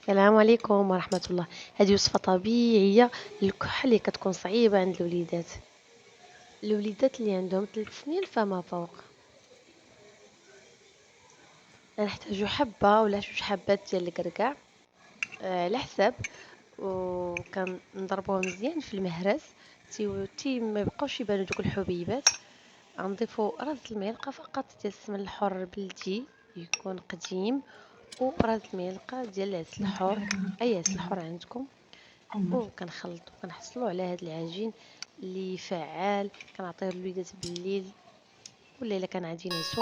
السلام عليكم ورحمة الله. هذه وصفة طبيعية للكحة اللي كتكون صعيبة عند الوليدات اللي عندهم 3 سنين فما فوق. نحتاجو حبة ولا 2 حبات ديال الكركاع على حساب، وكنضربوهم مزيان في المهرس تي ما يبقاوش يبانو دوك الحبيبات. غنضيفو راس المعلقة فقط ديال السمن الحر بلدي يكون قديم، وراس المعلقة ديال العسل الحر، اي عسل حر عندكم. وكنخلطو كنحصلو على هاد العجين اللي فعال. كنعطيه للوليدات بالليل، ولا الا كان عندي نعسو